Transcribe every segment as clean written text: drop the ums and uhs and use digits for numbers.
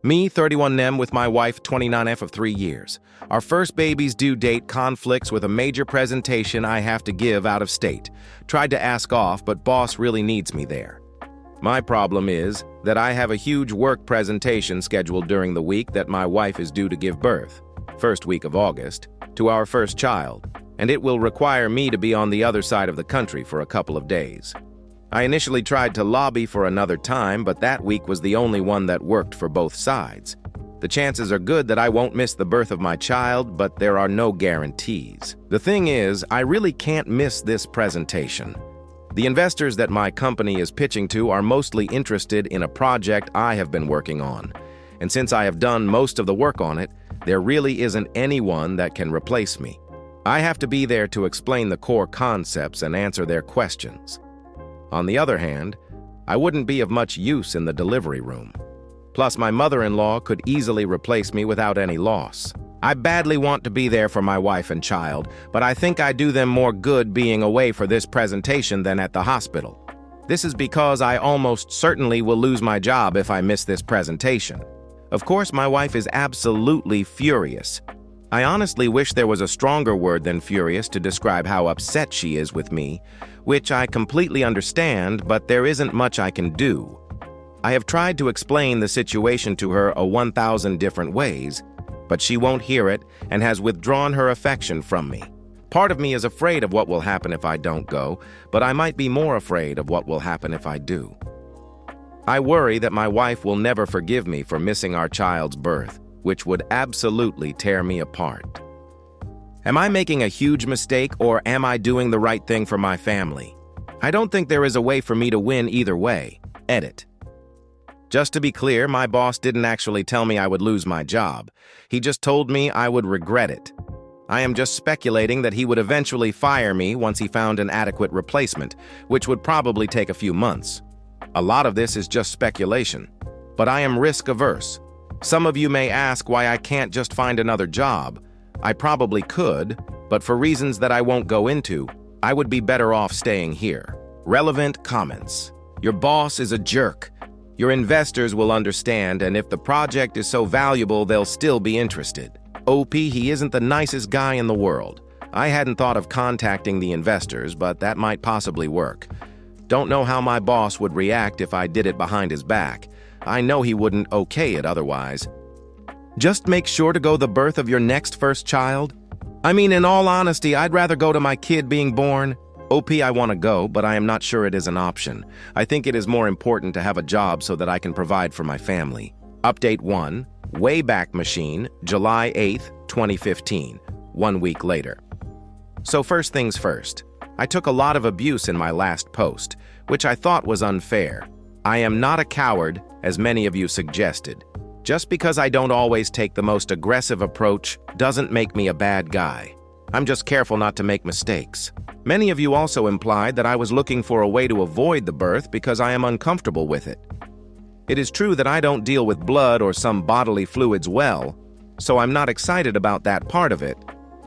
Me, 31M, with my wife, 29F of 3 years. Our first baby's due date conflicts with a major presentation I have to give out of state. Tried to ask off, but boss really needs me there. My problem is that I have a huge work presentation scheduled during the week that my wife is due to give birth, first week of August, to our first child, and it will require me to be on the other side of the country for a couple of days. I initially tried to lobby for another time, but that week was the only one that worked for both sides. The chances are good that I won't miss the birth of my child, but there are no guarantees. The thing is, I really can't miss this presentation. The investors that my company is pitching to are mostly interested in a project I have been working on, and since I have done most of the work on it, there really isn't anyone that can replace me. I have to be there to explain the core concepts and answer their questions. On the other hand, I wouldn't be of much use in the delivery room. Plus, my mother-in-law could easily replace me without any loss. I badly want to be there for my wife and child, but I think I do them more good being away for this presentation than at the hospital. This is because I almost certainly will lose my job if I miss this presentation. Of course, my wife is absolutely furious. I honestly wish there was a stronger word than furious to describe how upset she is with me, which I completely understand, but there isn't much I can do. I have tried to explain the situation to her 1,000 different ways, but she won't hear it and has withdrawn her affection from me. Part of me is afraid of what will happen if I don't go, but I might be more afraid of what will happen if I do. I worry that my wife will never forgive me for missing our child's birth, which would absolutely tear me apart. Am I making a huge mistake, or am I doing the right thing for my family? I don't think there is a way for me to win either way. Edit. Just to be clear, my boss didn't actually tell me I would lose my job. He just told me I would regret it. I am just speculating that he would eventually fire me once he found an adequate replacement, which would probably take a few months. A lot of this is just speculation, but I am risk-averse. Some of you may ask why I can't just find another job. I probably could, but for reasons that I won't go into, I would be better off staying here. Relevant comments. Your boss is a jerk. Your investors will understand, and if the project is so valuable, they'll still be interested. OP, he isn't the nicest guy in the world. I hadn't thought of contacting the investors, but that might possibly work. Don't know how my boss would react if I did it behind his back. I know he wouldn't okay it otherwise. Just make sure to go the birth of your next first child. I mean, in all honesty, I'd rather go to my kid being born. OP, I want to go, but I am not sure it is an option. I think it is more important to have a job so that I can provide for my family. Update 1, Wayback Machine, July 8th, 2015, 1 week later. So first things first, I took a lot of abuse in my last post, which I thought was unfair. I am not a coward, as many of you suggested. Just because I don't always take the most aggressive approach doesn't make me a bad guy. I'm just careful not to make mistakes. Many of you also implied that I was looking for a way to avoid the birth because I am uncomfortable with it. It is true that I don't deal with blood or some bodily fluids well, so I'm not excited about that part of it,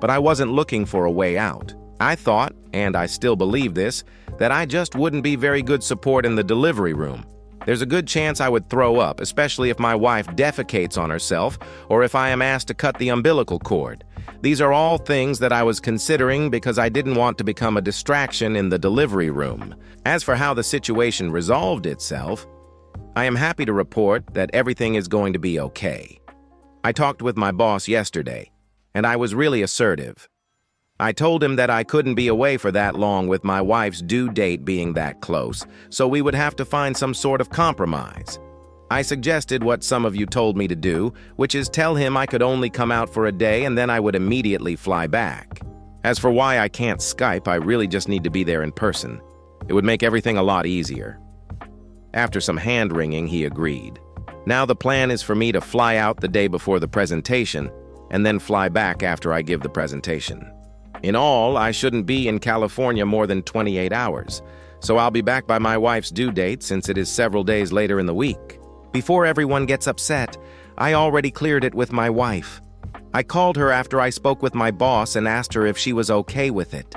but I wasn't looking for a way out. I thought, and I still believe this, that I just wouldn't be very good support in the delivery room. There's a good chance I would throw up, especially if my wife defecates on herself or if I am asked to cut the umbilical cord. These are all things that I was considering because I didn't want to become a distraction in the delivery room. As for how the situation resolved itself, I am happy to report that everything is going to be okay. I talked with my boss yesterday, and I was really assertive. I told him that I couldn't be away for that long with my wife's due date being that close, so we would have to find some sort of compromise. I suggested what some of you told me to do, which is tell him I could only come out for a day and then I would immediately fly back. As for why I can't Skype, I really just need to be there in person. It would make everything a lot easier. After some hand-wringing, he agreed. Now the plan is for me to fly out the day before the presentation and then fly back after I give the presentation. In all, I shouldn't be in California more than 28 hours, so I'll be back by my wife's due date since it is several days later in the week. Before everyone gets upset, I already cleared it with my wife. I called her after I spoke with my boss and asked her if she was okay with it.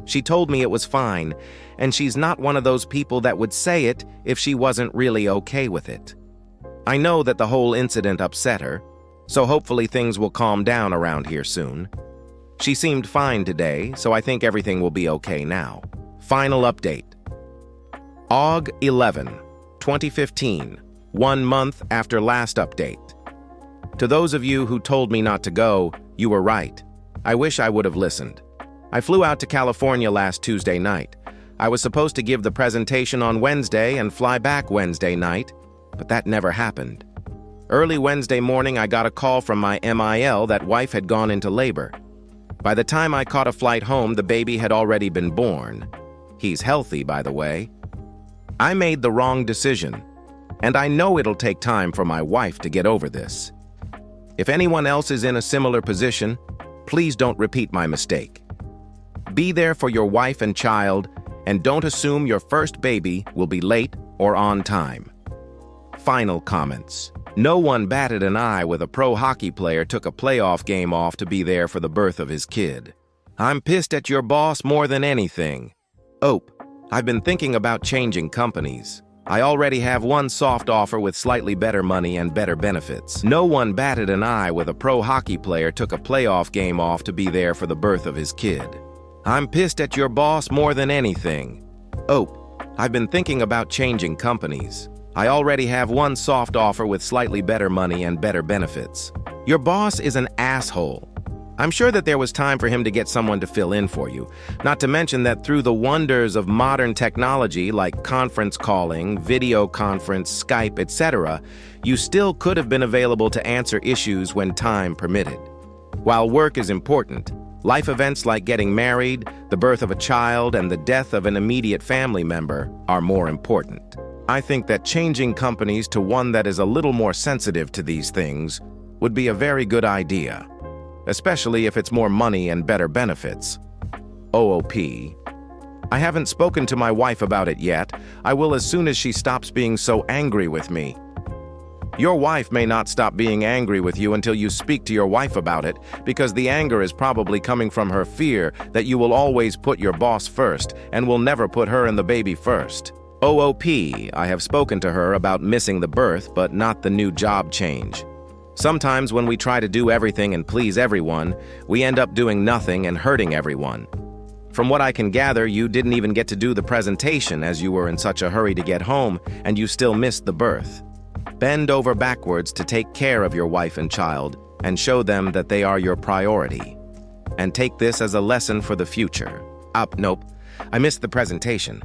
She told me it was fine, and she's not one of those people that would say it if she wasn't really okay with it. I know that the whole incident upset her, so hopefully things will calm down around here soon. She seemed fine today, so I think everything will be okay now. Final update. Aug 11, 2015, 1 month after last update. To those of you who told me not to go, you were right. I wish I would have listened. I flew out to California last Tuesday night. I was supposed to give the presentation on Wednesday and fly back Wednesday night, but that never happened. Early Wednesday morning, I got a call from my MIL that wife had gone into labor. By the time I caught a flight home, the baby had already been born. He's healthy, by the way. I made the wrong decision, and I know it'll take time for my wife to get over this. If anyone else is in a similar position, please don't repeat my mistake. Be there for your wife and child, and don't assume your first baby will be late or on time. Final comments. No one batted an eye when a pro hockey player took a playoff game off to be there for the birth of his kid. I'm pissed at your boss more than anything. Ope, I've been thinking about changing companies. I already have one soft offer with slightly better money and better benefits. No one batted an eye when a pro hockey player took a playoff game off to be there for the birth of his kid. I'm pissed at your boss more than anything. Ope, I've been thinking about changing companies. I already have one soft offer with slightly better money and better benefits. Your boss is an asshole. I'm sure that there was time for him to get someone to fill in for you, not to mention that through the wonders of modern technology like conference calling, video conference, Skype, etc., you still could have been available to answer issues when time permitted. While work is important, life events like getting married, the birth of a child, and the death of an immediate family member are more important. I think that changing companies to one that is a little more sensitive to these things would be a very good idea, especially if it's more money and better benefits. OOP. I haven't spoken to my wife about it yet. I will as soon as she stops being so angry with me. Your wife may not stop being angry with you until you speak to your wife about it, because the anger is probably coming from her fear that you will always put your boss first and will never put her and the baby first. OOP, I have spoken to her about missing the birth, but not the new job change. Sometimes when we try to do everything and please everyone, we end up doing nothing and hurting everyone. From what I can gather, you didn't even get to do the presentation as you were in such a hurry to get home, and you still missed the birth. Bend over backwards to take care of your wife and child and show them that they are your priority. And take this as a lesson for the future. Nope, I missed the presentation.